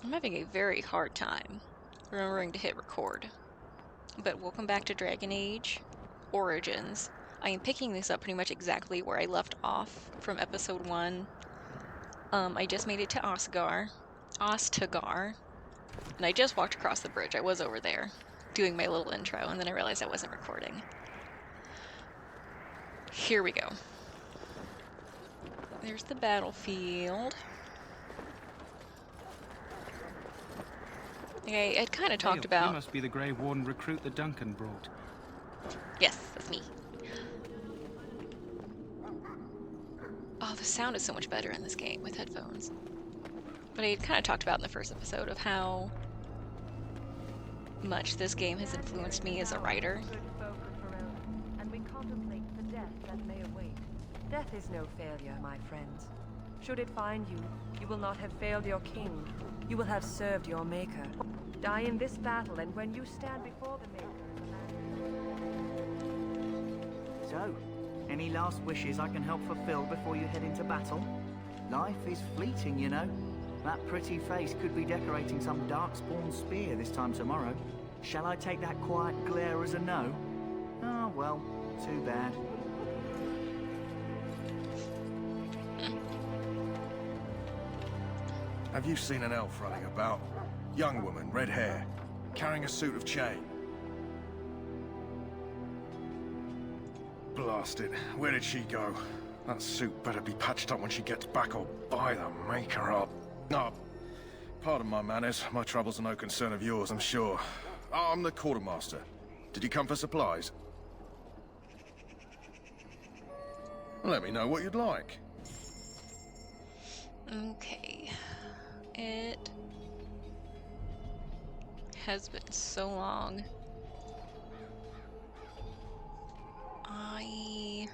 I'm having a very hard time remembering to hit record. But welcome back to Dragon Age Origins. I am picking this up pretty much exactly where I left off from episode 1. I just made it to Ostagar, and I just walked across the bridge. I was over there doing my little intro, and then I realized I wasn't recording. Here we go. There's the battlefield. Okay, I kind of talked about... You must be the Grey Warden recruit that Duncan brought. Yes, that's me. Oh, the sound is so much better in this game with headphones. But I kind of talked about in the first episode of how much this game has influenced me as a writer. And we contemplate the death that may await. Death is no failure, my friends. Should it find you, you will not have failed your king. You will have served your maker. Die in this battle, and when you stand before the maker... So, any last wishes I can help fulfill before you head into battle? Life is fleeting, you know. That pretty face could be decorating some darkspawn spear this time tomorrow. Shall I take that quiet glare as a no? Oh, well, too bad. Have you seen an elf running about? Young woman, red hair, carrying a suit of chain. Blast it. Where did she go? That suit better be patched up when she gets back, or by the maker up. No, pardon my manners. My troubles are no concern of yours, I'm sure. Oh, I'm the quartermaster. Did you come for supplies? Let me know what you'd like. Okay. It has been so long. I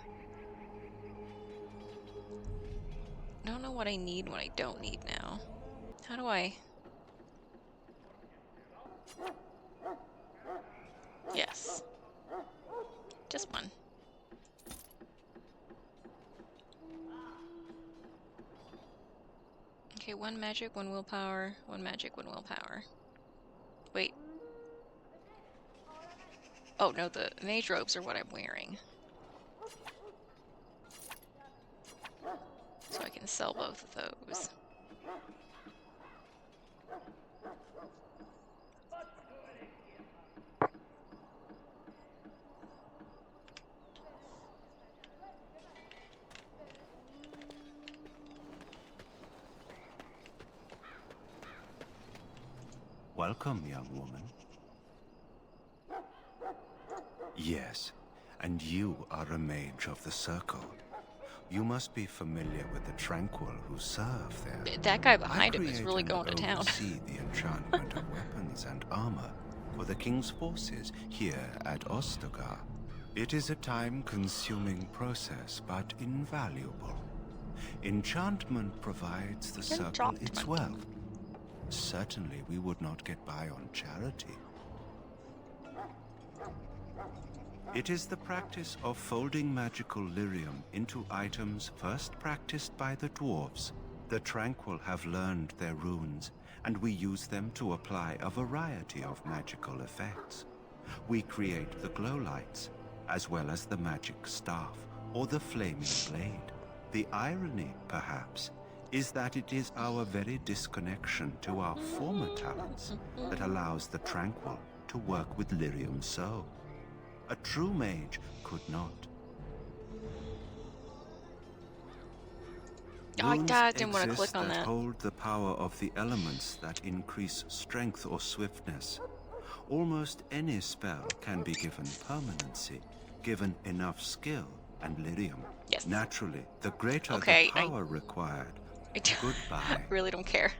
don't know what I need and what I don't need now. How do I... Yes. Just one. Okay, one magic, one willpower, one magic, one willpower. Wait. Oh no, the mage robes are what I'm wearing. So I can sell both of those. Welcome, young woman. Yes, and you are a mage of the Circle. You must be familiar with the Tranquil who serve there. That guy behind him is really going to town. I oversee the enchantment of weapons and armor for the King's forces here at Ostagar. It is a time-consuming process, but invaluable. Enchantment provides the Circle its wealth. Certainly we would not get by on charity. It is the practice of folding magical lyrium into items first practiced by the dwarves. The Tranquil have learned their runes, and we use them to apply a variety of magical effects. We create the glow lights, as well as the magic staff, or the flaming blade. The irony, perhaps, is that it is our very disconnection to our former talents that allows the Tranquil to work with lyrium so. A true mage could not. Oh, I didn't want to click on that. Hold the power of the elements that increase strength or swiftness. Almost any spell can be given permanency, given enough skill and lyrium. Yes. Naturally, the greater the power required. Goodbye. I really don't care.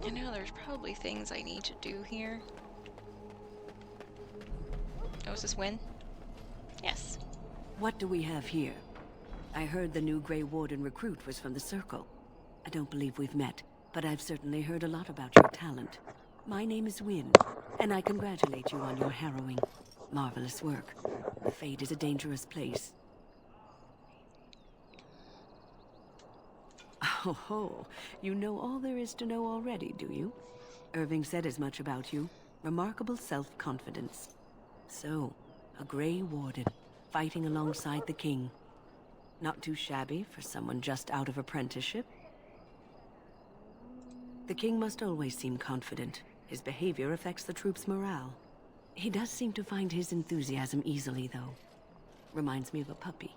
I know there's probably things I need to do here. Oh, is this win? Yes. What do we have here? I heard the new Grey Warden recruit was from the Circle. I don't believe we've met, but I've certainly heard a lot about your talent. My name is Wynne, and I congratulate you on your harrowing, marvelous work. The Fade is a dangerous place. Ho ho, you know all there is to know already, do you? Irving said as much about you. Remarkable self-confidence. So, a Grey Warden, fighting alongside the king. Not too shabby for someone just out of apprenticeship. The king must always seem confident. His behavior affects the troops' morale. He does seem to find his enthusiasm easily, though. Reminds me of a puppy.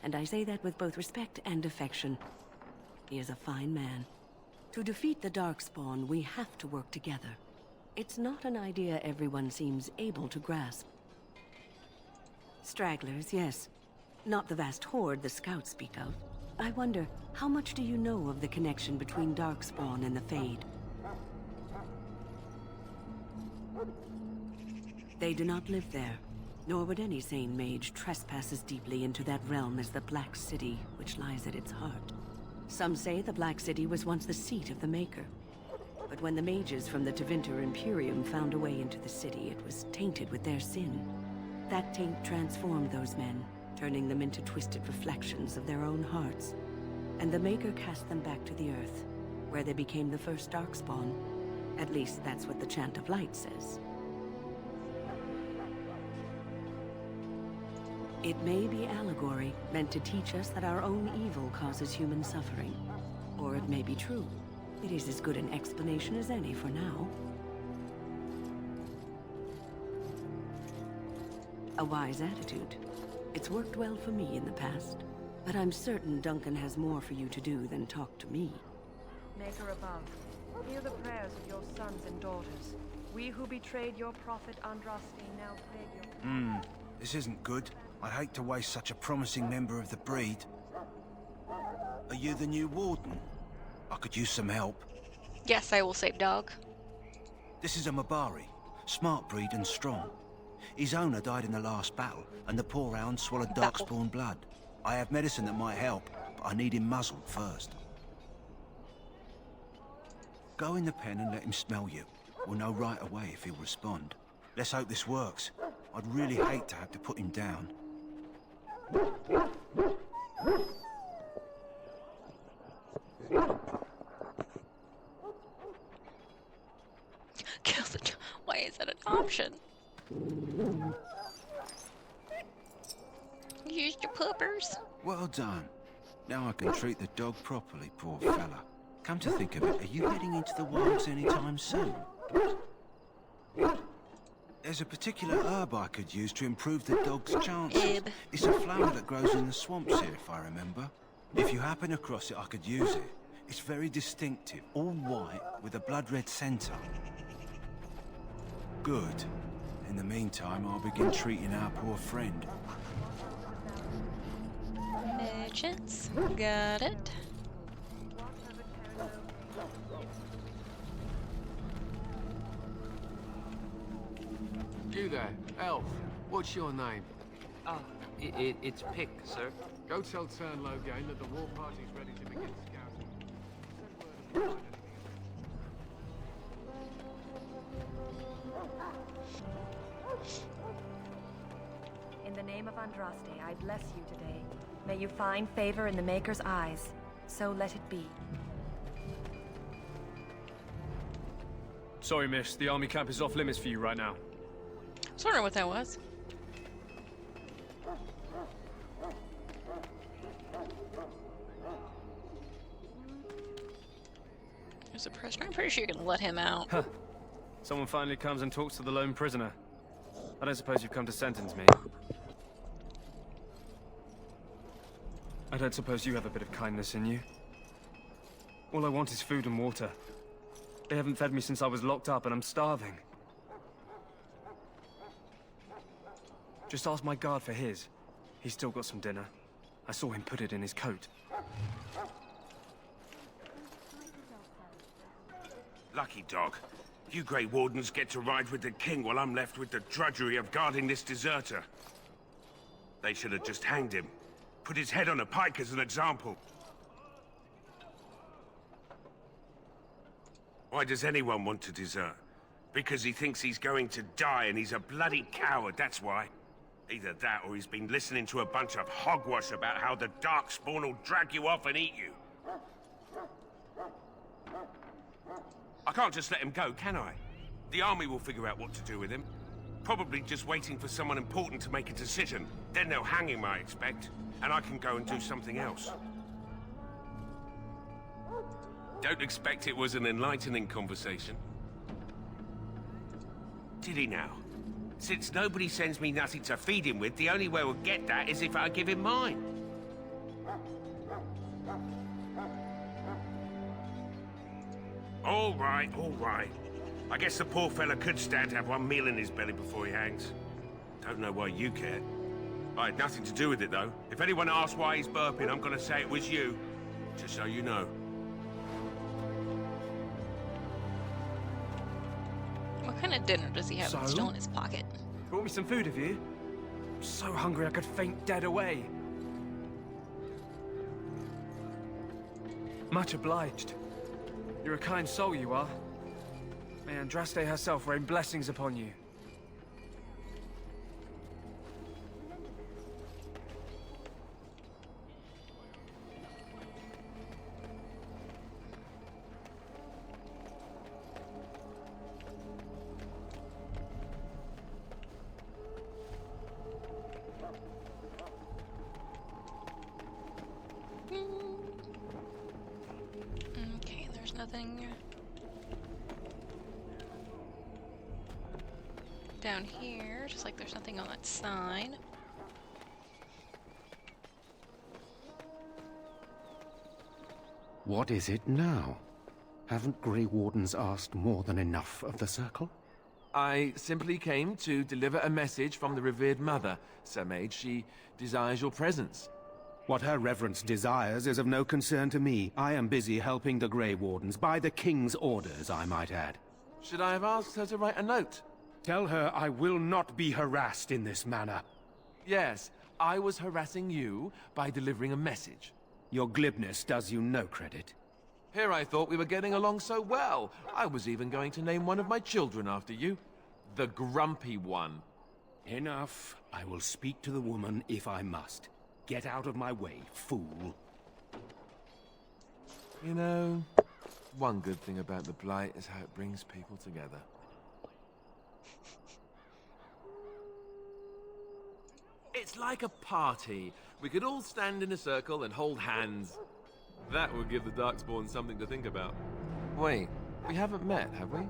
And I say that with both respect and affection. He is a fine man. To defeat the darkspawn, we have to work together. It's not an idea everyone seems able to grasp. Stragglers, yes. Not the vast horde the scouts speak of. I wonder, how much do you know of the connection between darkspawn and the Fade? They do not live there, nor would any sane mage trespass as deeply into that realm as the Black City, which lies at its heart. Some say the Black City was once the seat of the Maker. But when the mages from the Tevinter Imperium found a way into the city, it was tainted with their sin. That taint transformed those men, turning them into twisted reflections of their own hearts. And the Maker cast them back to the Earth, where they became the first Darkspawn. At least that's what the Chant of Light says. It may be allegory, meant to teach us that our own evil causes human suffering. Or it may be true. It is as good an explanation as any for now. A wise attitude. It's worked well for me in the past. But I'm certain Duncan has more for you to do than talk to me. Maker above, hear the prayers of your sons and daughters. We who betrayed your prophet Andraste now beg your... This isn't good. I'd hate to waste such a promising member of the breed. Are you the new warden? I could use some help. Yes, I will save dog. This is a Mabari. Smart breed and strong. His owner died in the last battle, and the poor hound swallowed darkspawn blood. I have medicine that might help, but I need him muzzled first. Go in the pen and let him smell you. We'll know right away if he'll respond. Let's hope this works. I'd really hate to have to put him down. Kill the dog. Why is that an option? Use your puppers. Well done. Now I can treat the dog properly, poor fella. Come to think of it, are you heading into the wilds anytime soon? There's a particular herb I could use to improve the dog's chances. It's a flower that grows in the swamps here, if I remember. If you happen across it, I could use it. It's very distinctive, all white with a blood-red center. Good. In the meantime, I'll begin treating our poor friend. Merchants. Got it. You there, elf. What's your name? Ah, it's Pick, sir. Go tell Turnlow Gain that the war party's ready to begin scouting. In the name of Andraste, I bless you today. May you find favor in the Maker's eyes. So let it be. Sorry, miss. The army camp is off limits for you right now. I was wondering what that was. There's a prisoner. I'm pretty sure you can let him out. Huh. Someone finally comes and talks to the lone prisoner. I don't suppose you've come to sentence me. I don't suppose you have a bit of kindness in you. All I want is food and water. They haven't fed me since I was locked up, and I'm starving. Just ask my guard for his. He's still got some dinner. I saw him put it in his coat. Lucky dog. You Grey Wardens get to ride with the king while I'm left with the drudgery of guarding this deserter. They should have just hanged him. Put his head on a pike as an example. Why does anyone want to desert? Because he thinks he's going to die and he's a bloody coward, that's why. Either that or he's been listening to a bunch of hogwash about how the Darkspawn will drag you off and eat you. can't just let him go, can I? The army will figure out what to do with him. Probably just waiting for someone important to make a decision. Then they'll hang him, I expect. And I can go and do something else. Don't expect it was an enlightening conversation. Did he now? Since nobody sends me nothing to feed him with, the only way we'll get that is if I give him mine. All right, all right. I guess the poor fella could stand to have one meal in his belly before he hangs. Don't know why you care. I had nothing to do with it, though. If anyone asks why he's burping, I'm gonna say it was you. Just so you know. What kind of dinner does he have So? still in his pocket? Brought me some food, have you? I'm so hungry I could faint dead away. Much obliged. You're a kind soul, you are. May Andraste herself rain blessings upon you. Okay, there's nothing down here, just like there's nothing on that sign. What is it now? Haven't Grey Wardens asked more than enough of the Circle? I simply came to deliver a message from the revered mother, Sir Mage. She desires your presence. What her reverence desires is of no concern to me. I am busy helping the Grey Wardens, by the King's orders, I might add. Should I have asked her to write a note? Tell her I will not be harassed in this manner. Yes, I was harassing you by delivering a message. Your glibness does you no credit. Here I thought we were getting along so well. I was even going to name one of my children after you. The Grumpy One. Enough. I will speak to the woman if I must. Get out of my way, fool. You know, one good thing about the Blight is how it brings people together. It's like a party. We could all stand in a circle and hold hands. That would give the Darkspawn something to think about. Wait, we haven't met, have we?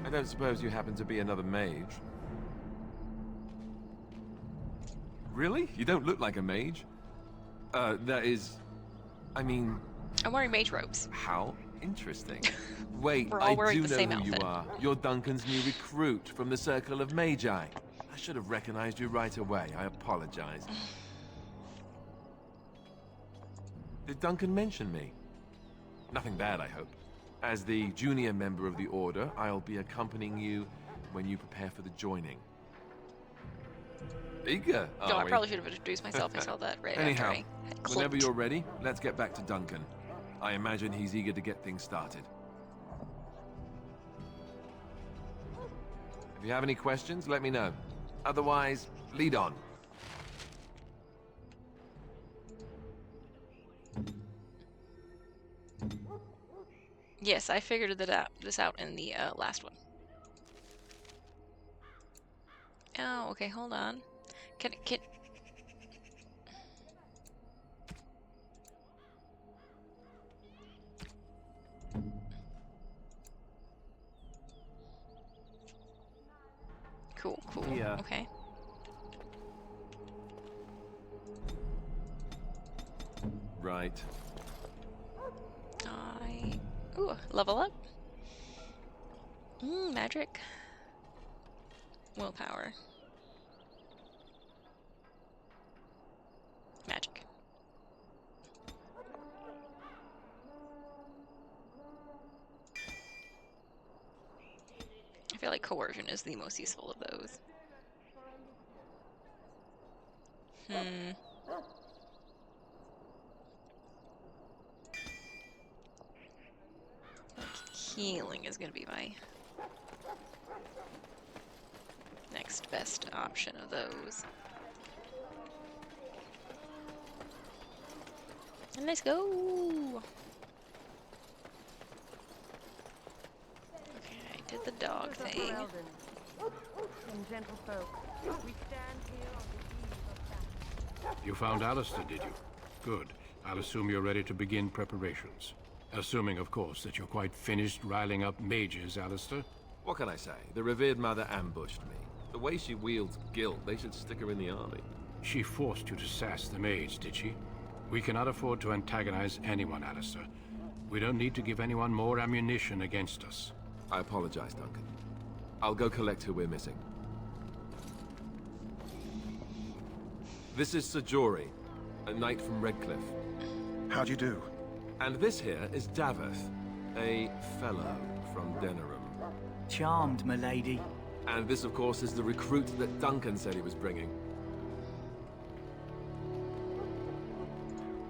I don't suppose you happen to be another mage. Really? You don't look like a mage. That is... I mean... I'm wearing mage robes. How interesting. Wait, We're all wearing do the know same who outfit. you are. You're Duncan's new recruit from the Circle of Magi. I should have recognized you right away. I apologize. Did Duncan mention me? Nothing bad, I hope. As the junior member of the Order, I'll be accompanying you when you prepare for the joining. Eager, No, are I we? probably should have introduced myself. I saw that right Anyhow, after I had whenever clicked. you're ready, let's get back to Duncan. I imagine he's eager to get things started. If you have any questions, let me know. Otherwise, lead on. Yes, I figured this out in the last one. Oh, okay, hold on. Can Cool, cool. Yeah. Okay. Right. Ooh, level up. Magic. Willpower. Magic. I feel like coercion is the most useful of those. Healing is going to be my next best option of those. And let's go! did the dog Sisters of thing. Eldon and gentle folk, we stand here on the eve of battle. You found Alistair, did you? Good. I'll assume you're ready to begin preparations. Assuming, of course, that you're quite finished riling up mages, Alistair. What can I say? The revered mother ambushed me. The way she wields guilt, they should stick her in the army. She forced you to sass the mage, did she? We cannot afford to antagonize anyone, Alistair. We don't need to give anyone more ammunition against us. I apologize, Duncan. I'll go collect who we're missing. This is Sir Jory, a knight from Redcliffe. How'd you do? And this here is Daveth, a fellow from Denerim. Charmed, milady. And this, of course, is the recruit that Duncan said he was bringing.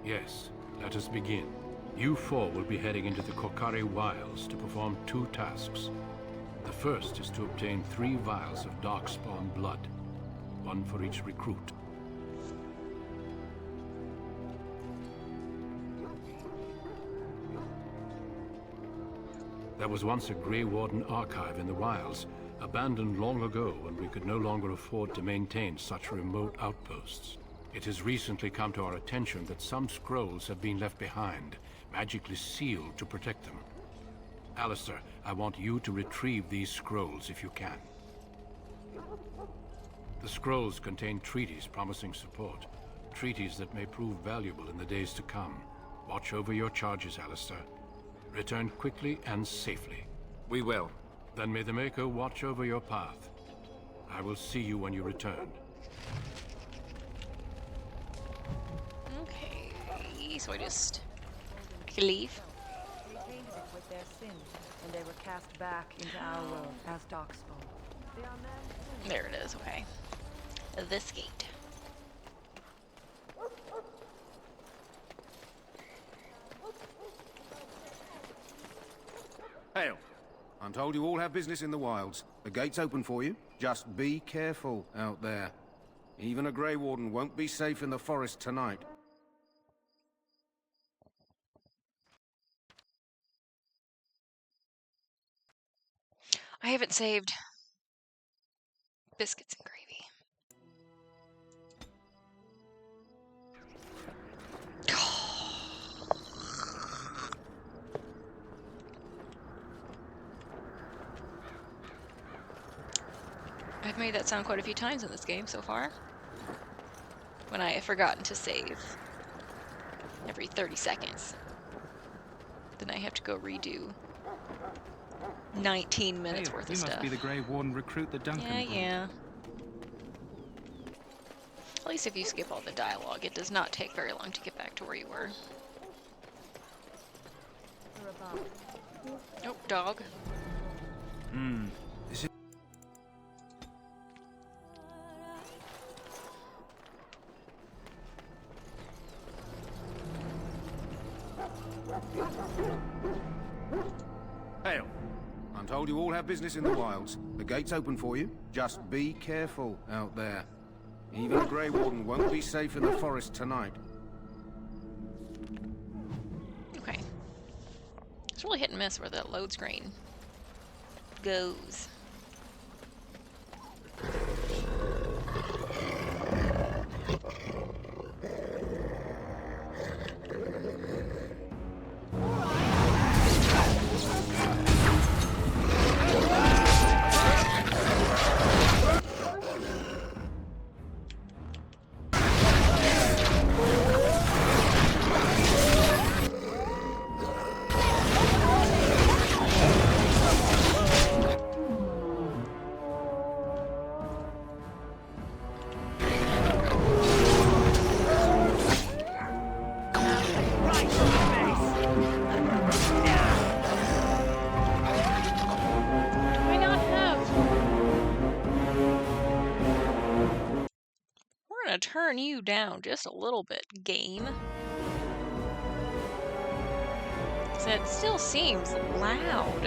Yes, let us begin. You four will be heading into the Kocari wilds to perform 2 tasks. The first is to obtain 3 vials of darkspawn blood, 1 for each recruit. There was once a Grey Warden archive in the wilds, abandoned long ago when we could no longer afford to maintain such remote outposts. It has recently come to our attention that some scrolls have been left behind, magically sealed to protect them. Alistair, I want you to retrieve these scrolls if you can. The scrolls contain treaties promising support, treaties that may prove valuable in the days to come. Watch over your charges, Alistair. Return quickly and safely. We will. Then may the Maker watch over your path. I will see you when you return. Okay, so I just leave. They tainted it with their sin, and they were cast back into our world as darkspawn. They are men. There it is, okay. This gate. Hail. I'm told you all have business in the wilds. The gate's open for you. Just be careful out there. Even a Grey Warden won't be safe in the forest tonight. I haven't saved biscuits and gravy. I've made that sound quite a few times in this game so far. When I have forgotten to save every 30 seconds. Then I have to go redo 19 minutes worth of You stuff. must be the Grey Warden recruit that Duncan brought. Yeah. At least if you skip all the dialogue, it does not take very long to get back to where you were. Oh, dog. Hail. I'm told you all have business in the wilds. The gate's open for you. Just be careful out there. Even a Grey Warden won't be safe in the forest tonight. Okay. It's really hit and miss where that load screen goes. Turn you down just a little bit, game. So it still seems loud.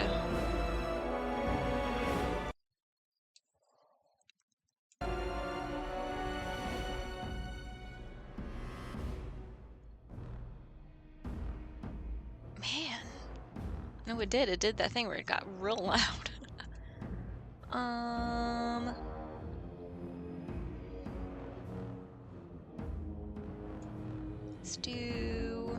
Man. No, it did. It did that thing where it got real loud. Let's do...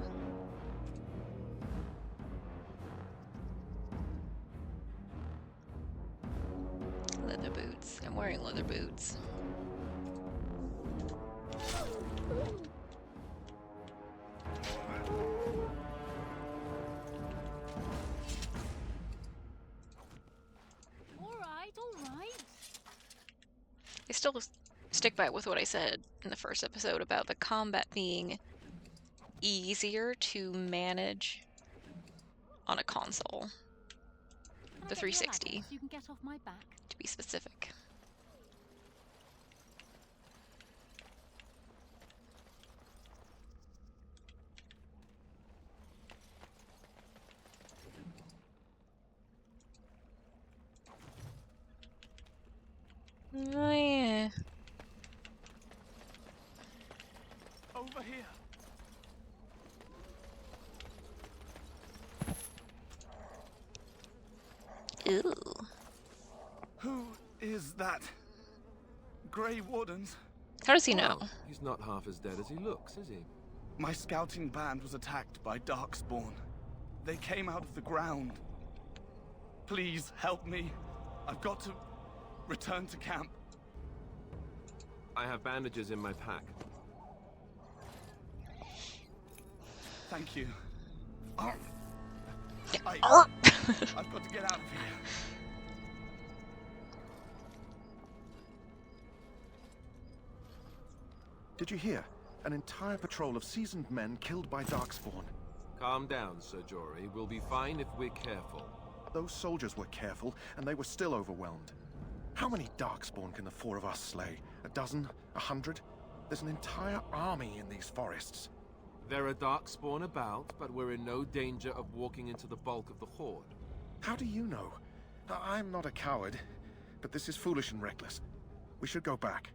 leather boots. I'm wearing leather boots. All right. I still stick by with what I said in the first episode about the combat being easier to manage on a console. The 360, so you can get off my back? to be specific. Oh yeah. Over here. Ooh. Who is that? Grey Wardens? How does he know? Well, he's not half as dead as he looks, is he? My scouting band was attacked by darkspawn. They came out of the ground. Please help me. I've got to return to camp. I have bandages in my pack. Thank you. I've got to get out of here. Did you hear? An entire patrol of seasoned men killed by darkspawn. Calm down, Sir Jory. We'll be fine if we're careful. Those soldiers were careful, and they were still overwhelmed. How many darkspawn can the four of us slay? A dozen? 100? There's an entire army in these forests. There are darkspawn about, but we're in no danger of walking into the bulk of the horde. How do you know? I'm not a coward, but this is foolish and reckless. We should go back.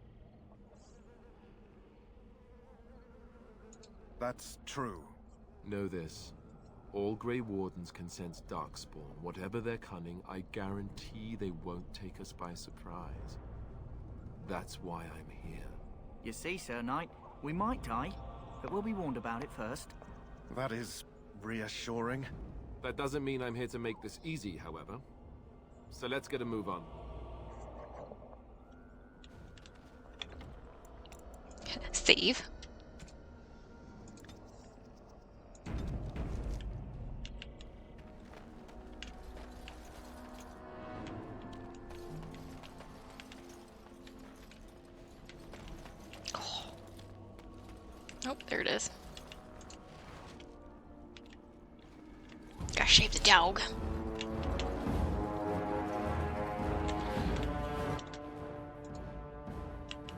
That's true. Know this. All Grey Wardens can sense darkspawn. Whatever their cunning, I guarantee they won't take us by surprise. That's why I'm here. You see, Sir Knight, we might die, but we'll be warned about it first. That is reassuring. That doesn't mean I'm here to make this easy, however. So let's get a move on. Save. Oh, there it is. Gotta shave the dog.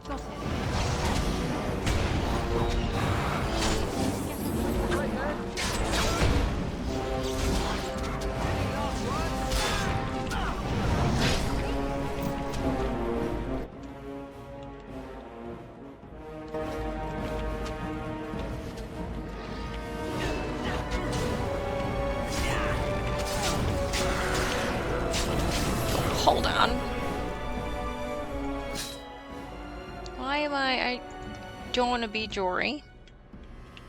Got it. Hold on. Why am I don't want to be Jory.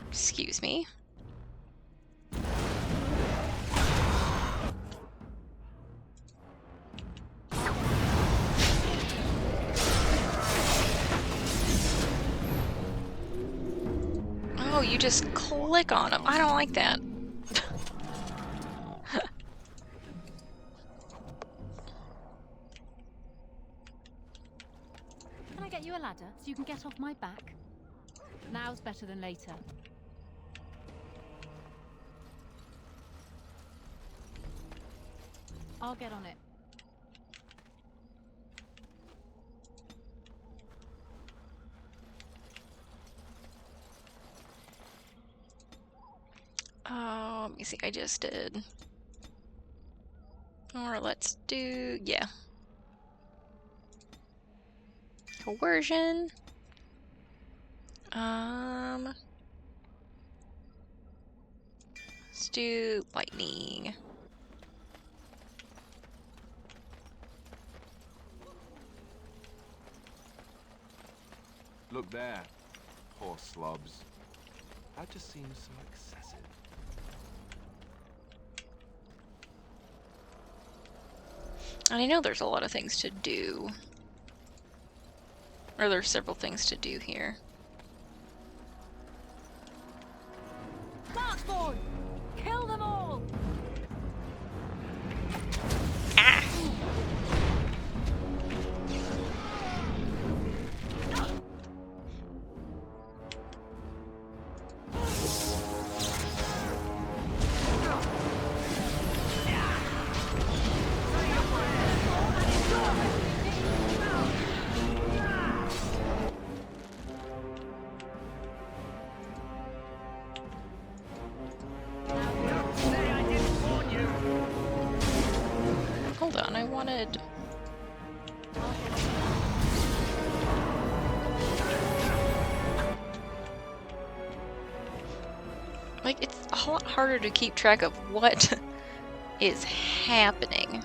Excuse me. Oh, you just click on them. I don't like that. Can I get you a ladder so you can get off my back? Now's better than later. I'll get on it. Oh, let me see. I just did. Or let's do, yeah. Coercion. Let's do lightning. look there. Poor slobs. That just seems so excessive. And I know there's a lot of things to do. Or there's several things to do here. Darkspawn! Kill them all! Ah! Hold on, I wanted... Like, it's a lot harder to keep track of what is happening.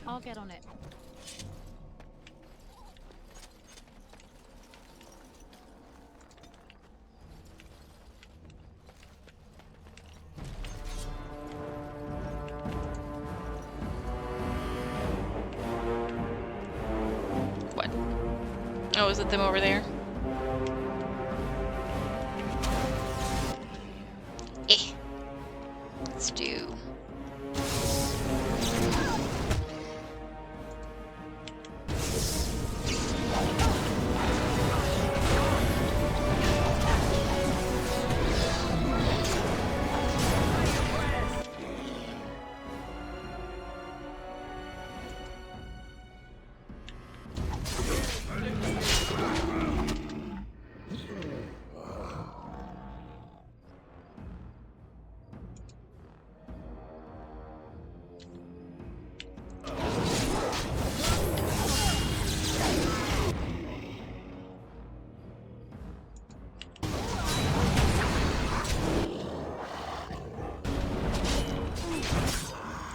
I'll get on it. What? Oh, is it them over there? Eh. Let's do...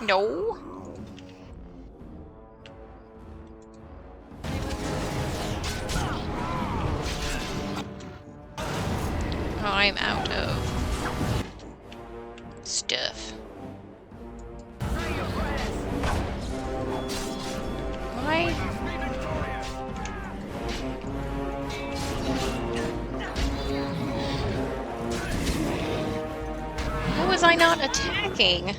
No. I'm out of stuff. Why? Why was I not attacking?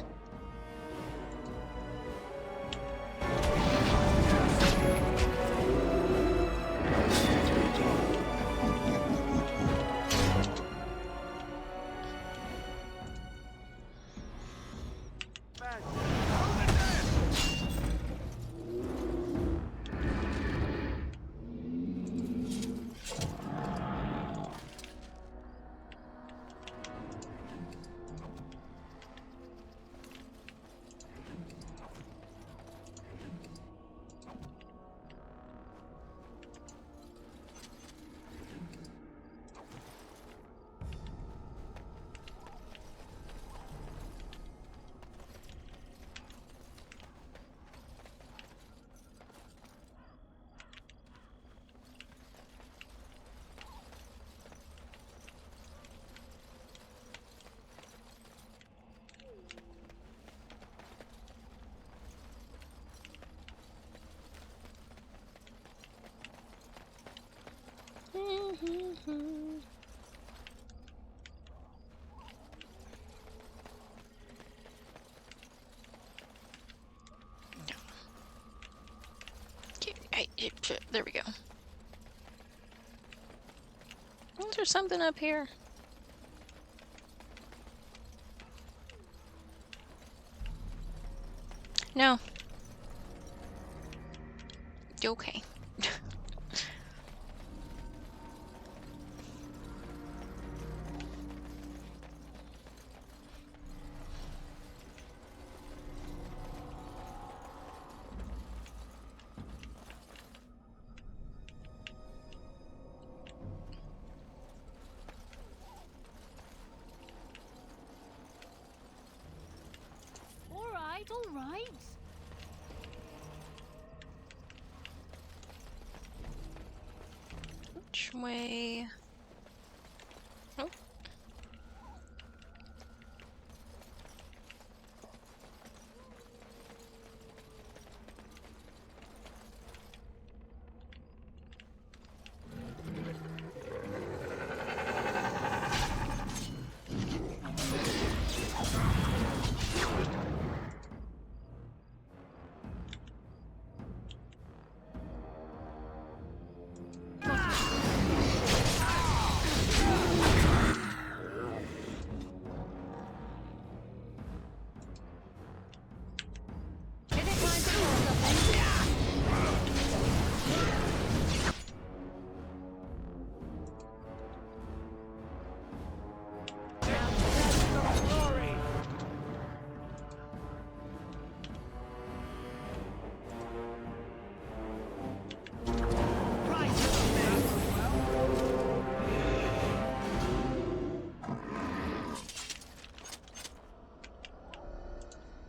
There we go. Is there something up here? No. Okay. all right. Which way? Oh.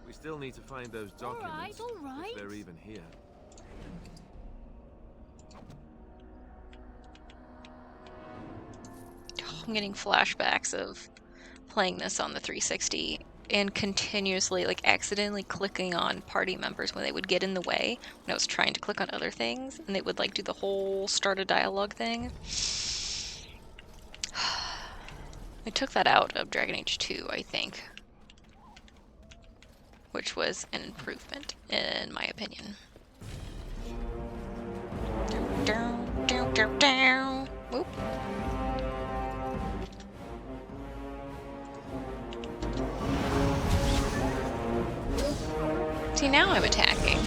We still need to find those documents, all right. if they're even here. I'm getting flashbacks of playing this on the 360 and continuously, like, accidentally clicking on party members when they would get in the way when I was trying to click on other things, and they would, like, do the whole start a dialogue thing. I took that out of Dragon Age 2, I think, which was an improvement, in my opinion. Down, down, down, down. Whoop. See, now I'm attacking.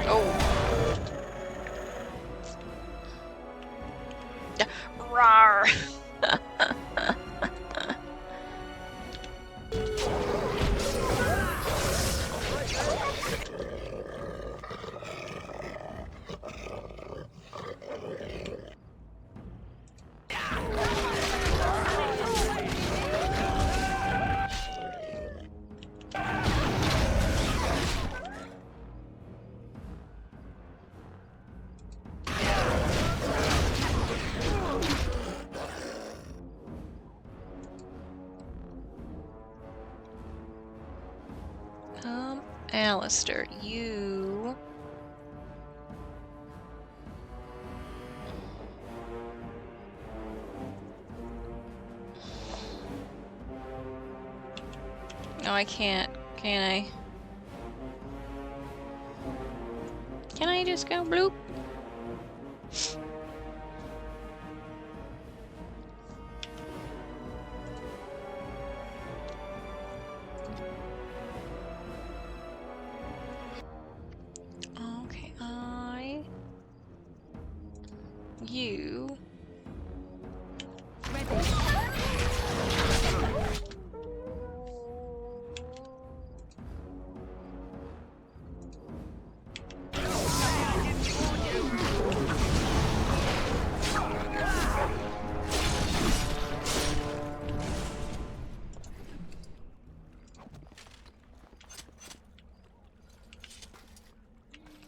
Oh. Rawr. Alistair, you... No, I can't. Can I? Can I just go bloop? Okay, you...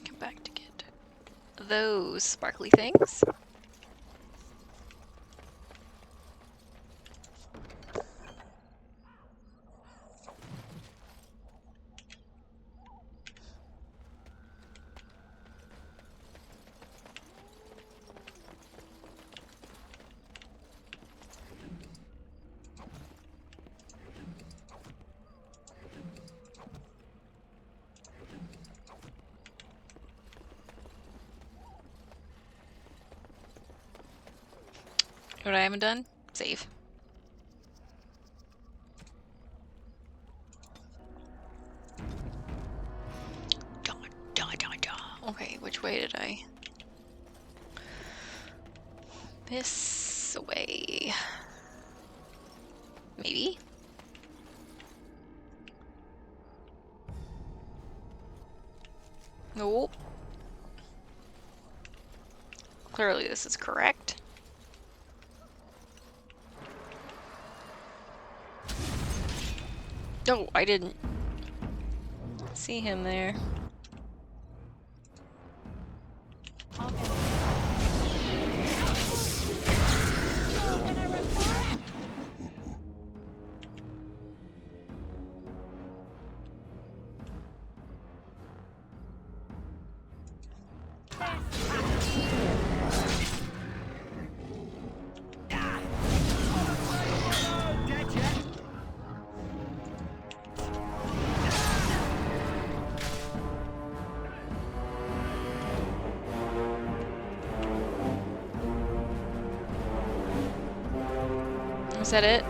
Come back to get those sparkly things. What I haven't done? Save. Okay, which way did I? This way. Maybe? Nope. Clearly this is correct. Oh, I didn't see him there. Is that it?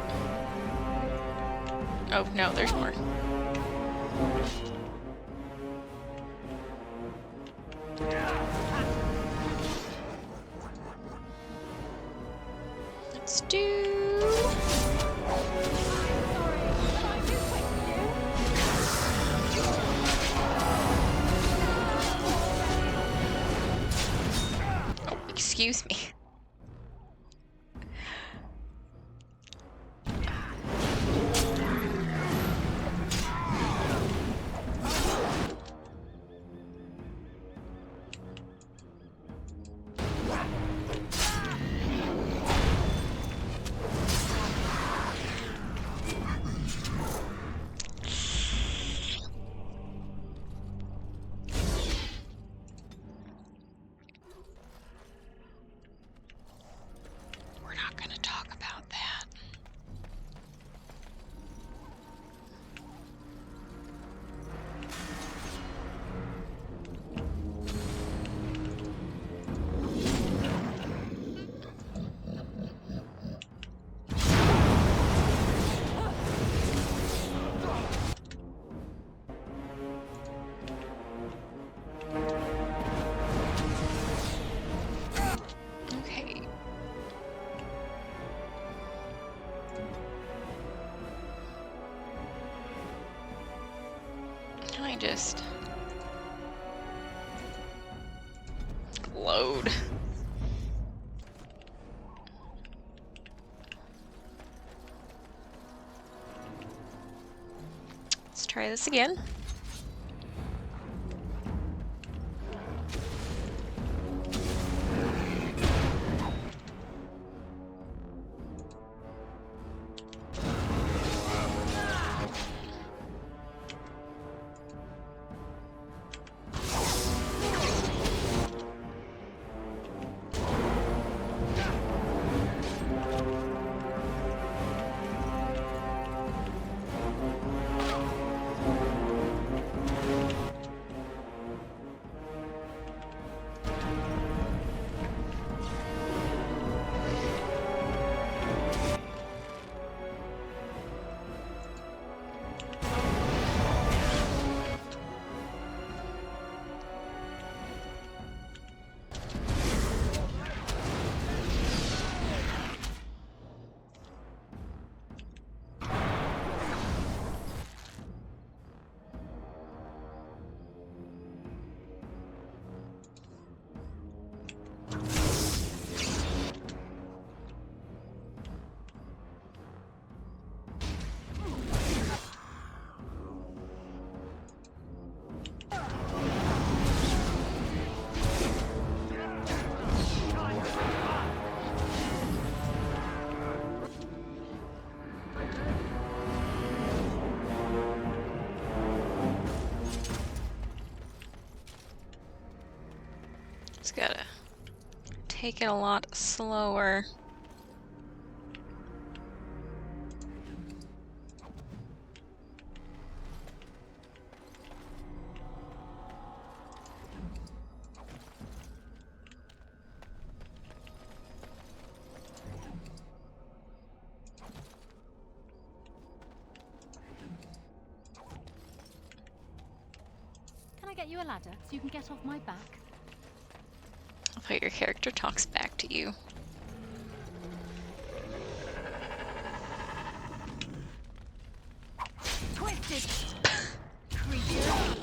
Oh, no, there's more. Let's do... Oh, excuse me. We're not gonna talk about that. Okay. Can I just load? Let's try this again. Just gotta take it a lot slower. Can I get you a ladder so you can get off my back? I thought your character talks back to you. Twisted creature.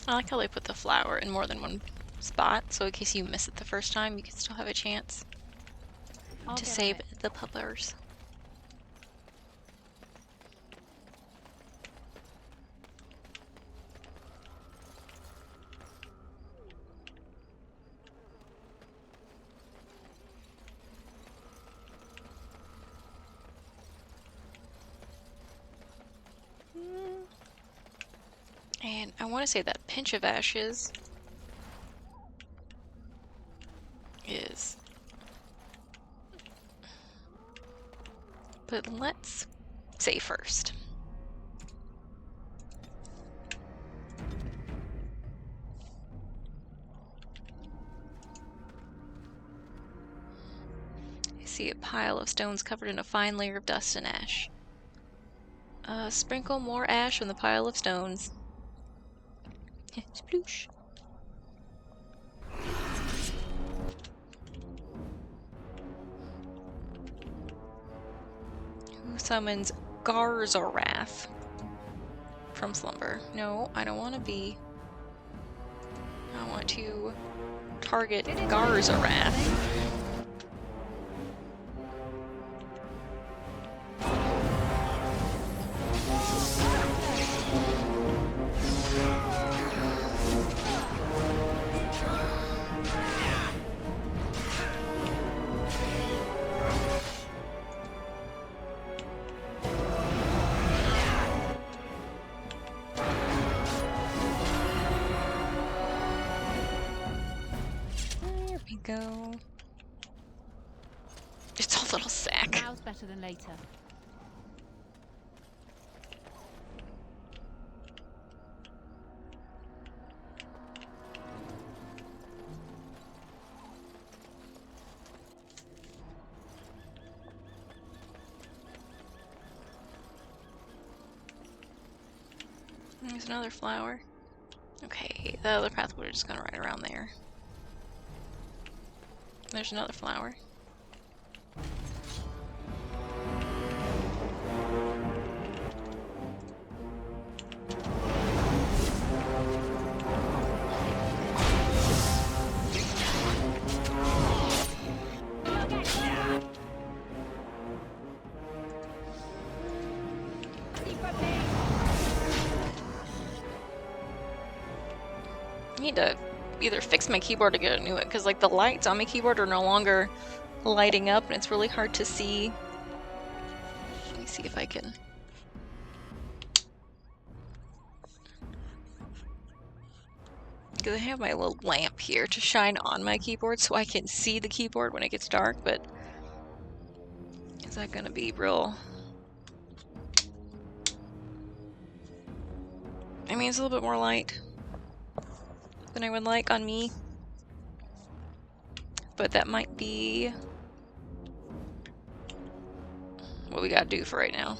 I like how they put the flower in more than one spot, so in case you miss it the first time, you can still have a chance to save the puppers. And I want to say that pinch of ashes is... But let's say first. I see a pile of stones covered in a fine layer of dust and ash. Sprinkle more ash on the pile of stones. Sploosh. Who summons Garzarath from slumber? No, I don't want to be. I want to target Garzarath. Go. It's a little sack. Now's better than later. There's another flower. Okay, the other path we're just gonna ride around there. There's another flower. I need to either fix my keyboard or get a new one, because like the lights on my keyboard are no longer lighting up and it's really hard to see. Let me see if I can. Because I have my little lamp here to shine on my keyboard so I can see the keyboard when it gets dark, but is that gonna be real? I mean, it's a little bit more light than I would like on me, but that might be what we gotta do for right now.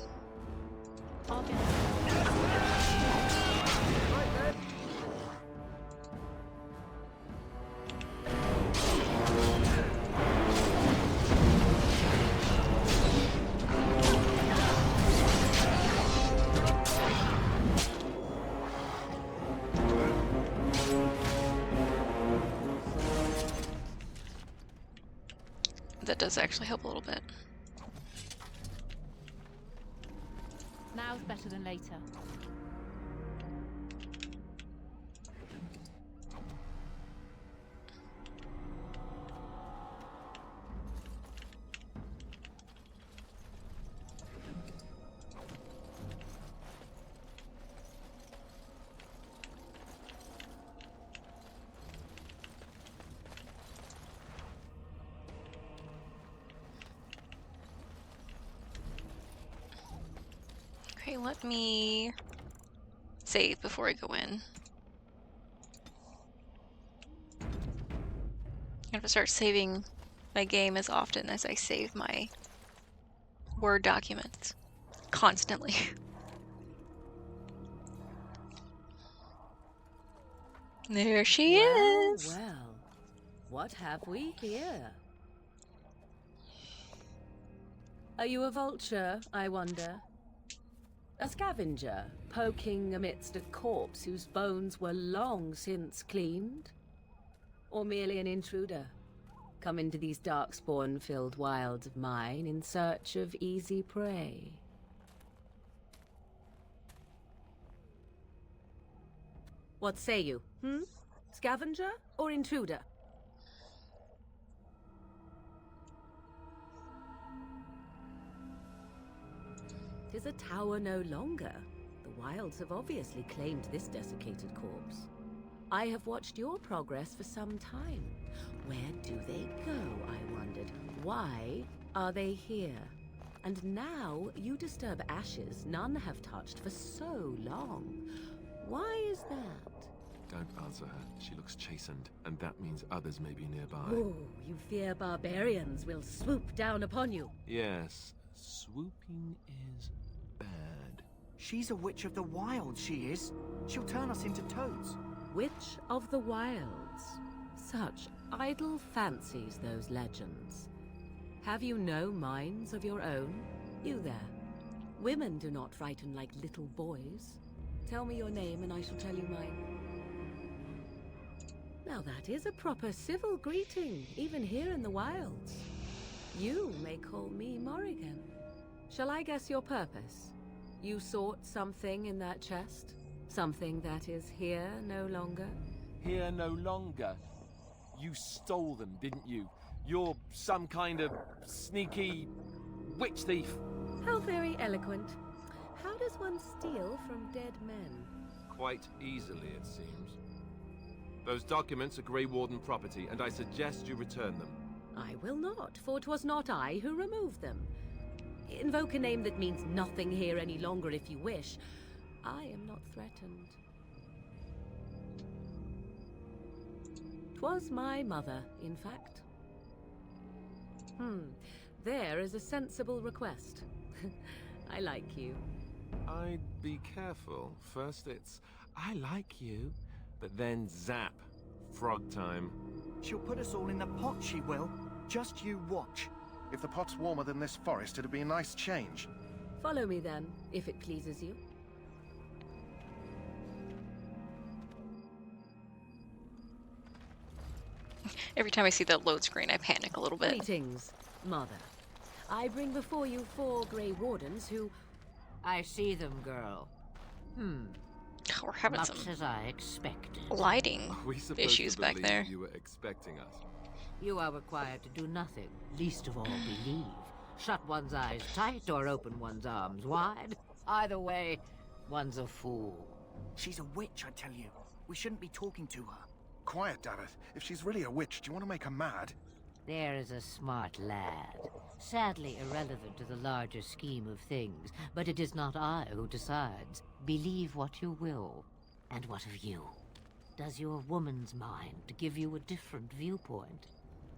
That does actually help a little bit. Now's better than later. Okay, let me save before I go in. I have to start saving my game as often as I save my Word documents. Constantly. There she is! Well, what have we here? Are you a vulture, I wonder? A scavenger, poking amidst a corpse whose bones were long since cleaned? Or merely an intruder, come into these darkspawn-filled wilds of mine in search of easy prey? What say you, Scavenger or intruder? Tis a tower no longer. The wilds have obviously claimed this desiccated corpse. I have watched your progress for some time. Where do they go, I wondered? Why are they here? And now you disturb ashes none have touched for so long. Why is that? Don't answer her. She looks chastened, and that means others may be nearby. Oh, you fear barbarians will swoop down upon you. Yes, swooping is bad. She's a witch of the wilds, she is. She'll turn us into toads. Witch of the wilds. Such idle fancies, those legends. Have you no minds of your own? You there. Women do not frighten like little boys. Tell me your name and I shall tell you mine. Now that is a proper civil greeting, even here in the wilds. You may call me Morrigan. Shall I guess your purpose? You sought something in that chest? Something that is here no longer? Here no longer. You stole them, didn't you? You're some kind of sneaky witch thief. How very eloquent. How does one steal from dead men? Quite easily, it seems. Those documents are Grey Warden property, and I suggest you return them. I will not, for 'twas not I who removed them. Invoke a name that means nothing here any longer if you wish. I am not threatened. 'Twas my mother, in fact. There is a sensible request. I like you. I'd be careful. First it's, I like you, but then zap. Frog time. She'll put us all in the pot, she will. Just you watch. If the pot's warmer than this forest, it'd be a nice change. Follow me then, if it pleases you. Every time I see that load screen, I panic a little bit. Greetings, Mother. I bring before you 4 Grey Wardens who... I see them, girl. We're having Much some as I expected. lighting Are we supposed issues to back believe there. you were expecting us? You are required to do nothing, least of all believe. Shut one's eyes tight or open one's arms wide. Either way, one's a fool. She's a witch, I tell you. We shouldn't be talking to her. Quiet, Davith. If she's really a witch, do you want to make her mad? There is a smart lad. Sadly irrelevant to the larger scheme of things, but it is not I who decides. Believe what you will. And what of you? Does your woman's mind give you a different viewpoint?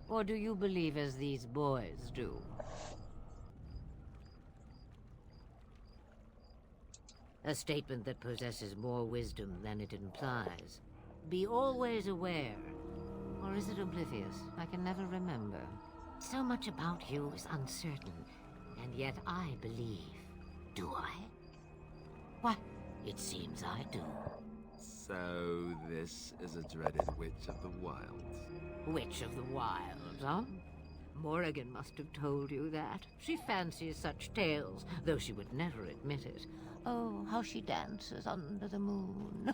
Or do you believe as these boys do? A statement that possesses more wisdom than it implies. Be always aware. Or is it oblivious? I can never remember. So much about you is uncertain, and yet I believe. Do I? What? It seems I do. So this is a dreaded witch of the wilds. Witch of the wilds, huh? Morrigan must have told you that. She fancies such tales, though she would never admit it. Oh, how she dances under the moon.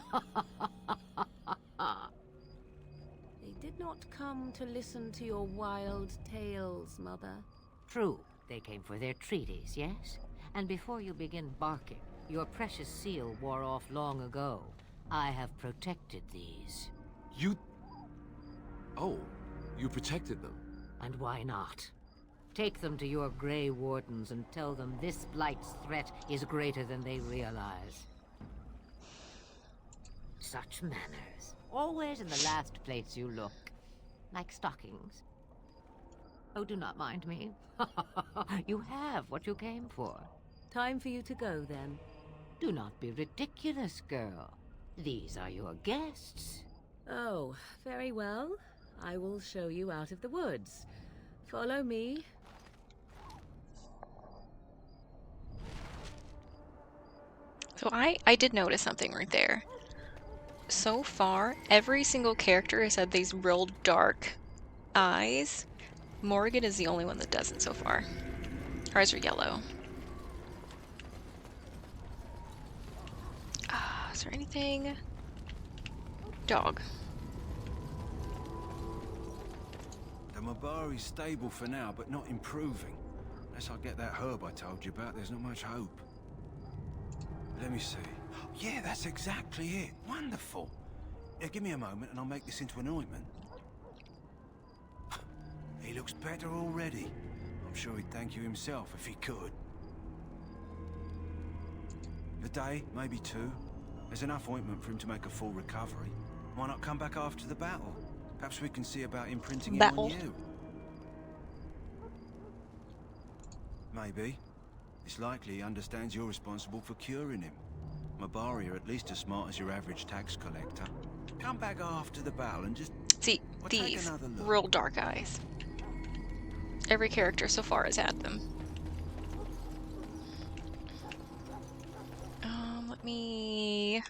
They did not come to listen to your wild tales, Mother. True, they came for their treaties, yes? And before you begin barking, your precious seal wore off long ago. I have protected these. You... Oh, you protected them. And why not? Take them to your Grey Wardens and tell them this Blight's threat is greater than they realize. Such manners. Always in the last place you look. Like stockings. Oh, do not mind me. You have what you came for. Time for you to go, then. Do not be ridiculous, girl. These are your guests. Oh, very well. I will show you out of the woods. Follow me. So I did notice something right there. So far, every single character has had these real dark eyes. Morgan is the only one that doesn't so far. Her eyes are yellow. Is there anything? Dog. The Mabari's stable for now, but not improving. Unless I get that herb I told you about, there's not much hope. Let me see. Yeah, that's exactly it. Wonderful. Yeah, give me a moment and I'll make this into an ointment. He looks better already. I'm sure he'd thank you himself if he could. A day, maybe 2. There's enough ointment for him to make a full recovery. Why not come back after the battle? Perhaps we can see about imprinting it on you. Maybe. It's likely he understands you're responsible for curing him. Mabari are at least as smart as your average tax collector. Come back after the battle and just... See, these real dark eyes. Every character so far has had them. Let me...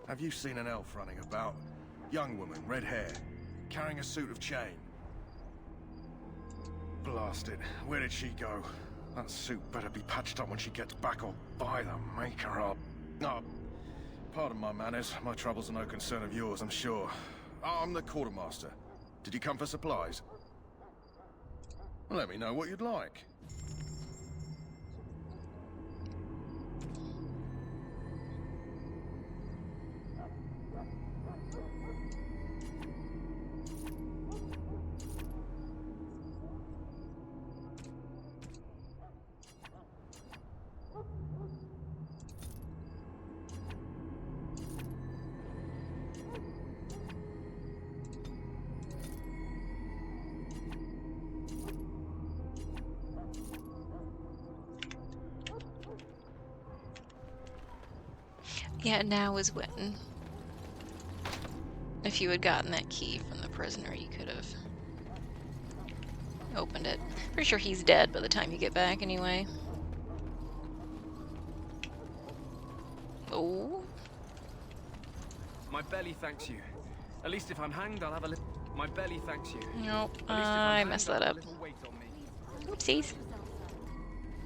Have you seen an elf running about? Young woman, red hair, carrying a suit of chain. Blast it. Where did she go? That suit better be patched up when she gets back, or by the maker up. No, pardon my manners. My troubles are no concern of yours, I'm sure. I'm the quartermaster. Did you come for supplies? Let me know what you'd like. Yeah, now is when. If you had gotten that key from the prisoner, you could have opened it. Pretty sure he's dead by the time you get back anyway. Oh. My belly thanks you. At least if I'm hanged, I'll have a little... My belly thanks you. Nope, I messed that up. Oopsies.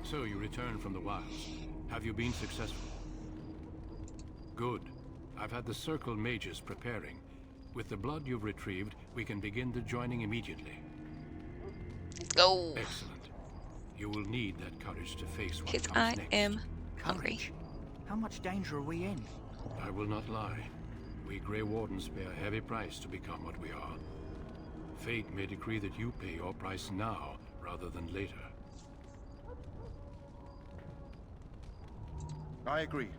So you returned from the wilds. Have you been successful? Good. I've had the Circle mages preparing. With the blood you've retrieved, we can begin the joining immediately. Let's go. Excellent. You will need that courage to face what Because comes I next. am hungry. How much danger are we in? I will not lie. We Grey Wardens pay a heavy price to become what we are. Fate may decree that you pay your price now, rather than later. I agree.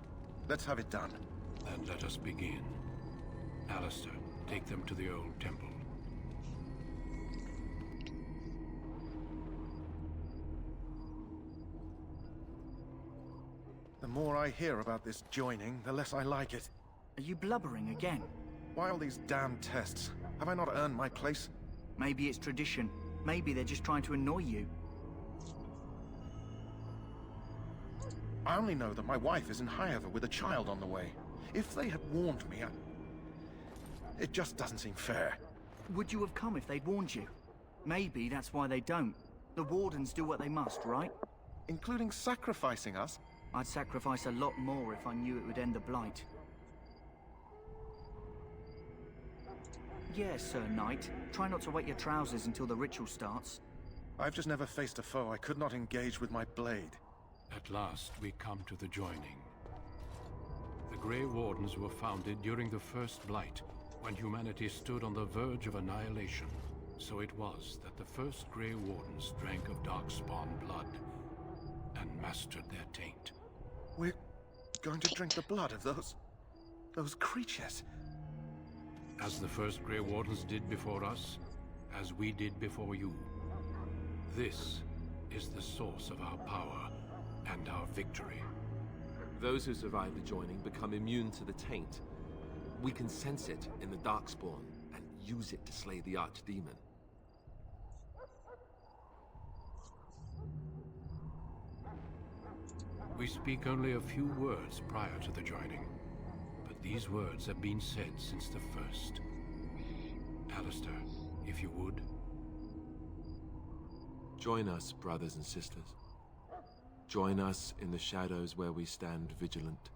Let's have it done. Then let us begin. Alistair, take them to the old temple. The more I hear about this joining, the less I like it. Are you blubbering again? Why all these damn tests? Have I not earned my place? Maybe it's tradition. Maybe they're just trying to annoy you. I only know that my wife is in Highever with a child on the way. If they had warned me, it just doesn't seem fair. Would you have come if they'd warned you? Maybe that's why they don't. The Wardens do what they must, right? Including sacrificing us? I'd sacrifice a lot more if I knew it would end the Blight. Yes, Sir Knight. Try not to wet your trousers until the ritual starts. I've just never faced a foe I could not engage with my blade. At last, we come to the joining. The Grey Wardens were founded during the First Blight, when humanity stood on the verge of annihilation. So it was that the first Grey Wardens drank of darkspawn blood and mastered their taint. We're going to drink the blood of those creatures. As the first Grey Wardens did before us, as we did before you. This is the source of our power and our victory. Those who survive the joining become immune to the taint. We can sense it in the darkspawn and use it to slay the archdemon. We speak only a few words prior to the joining, but these words have been said since the first. Alistair, if you would. Join us, brothers and sisters. Join us in the shadows where we stand vigilant.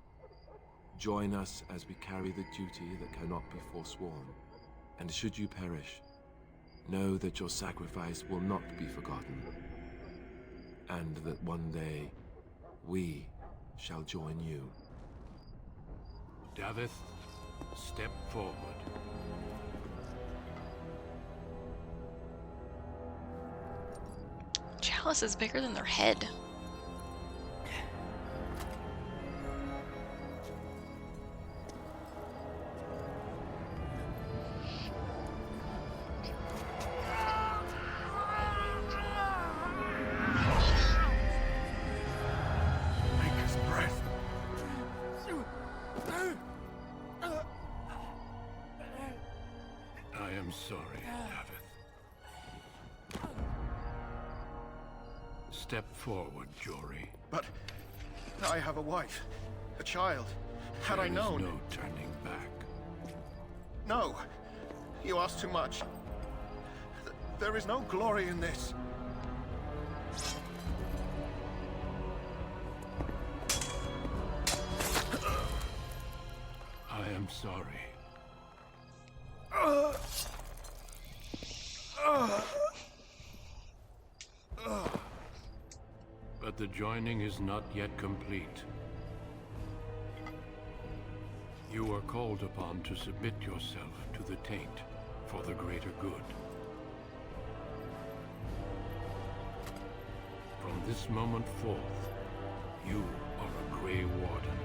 Join us as we carry the duty that cannot be forsworn. And should you perish, know that your sacrifice will not be forgotten. And that one day, we shall join you. Davith, step forward. Chalice is bigger than their head. I am sorry, Davith. Step forward, Jory. But I have a wife, a child. Had I known... There is no turning back. No, you ask too much. There is no glory in this. I am sorry. But the joining is not yet complete. You are called upon to submit yourself to the taint for the greater good. From this moment forth, you are a Grey Warden.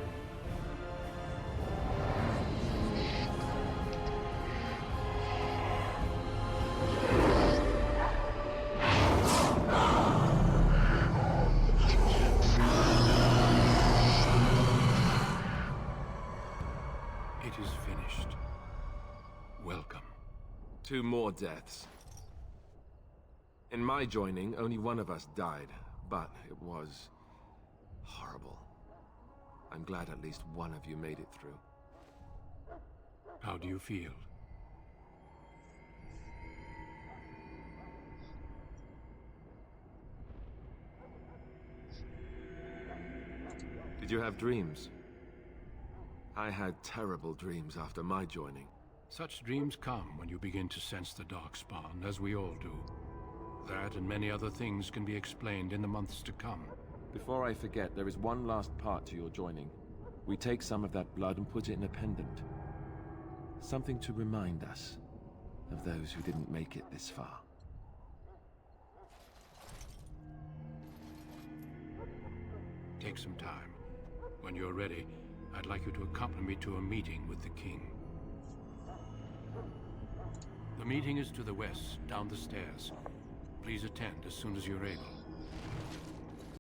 It is finished. Welcome. 2 more deaths. In my joining, only one of us died, but it was horrible. I'm glad at least one of you made it through. How do you feel? Did you have dreams? I had terrible dreams after my joining. Such dreams come when you begin to sense the darkspawn, as we all do. That and many other things can be explained in the months to come. Before I forget, there is one last part to your joining. We take some of that blood and put it in a pendant. Something to remind us of those who didn't make it this far. Take some time. When you're ready, I'd like you to accompany me to a meeting with the king. The meeting is to the west, down the stairs. Please attend as soon as you're able.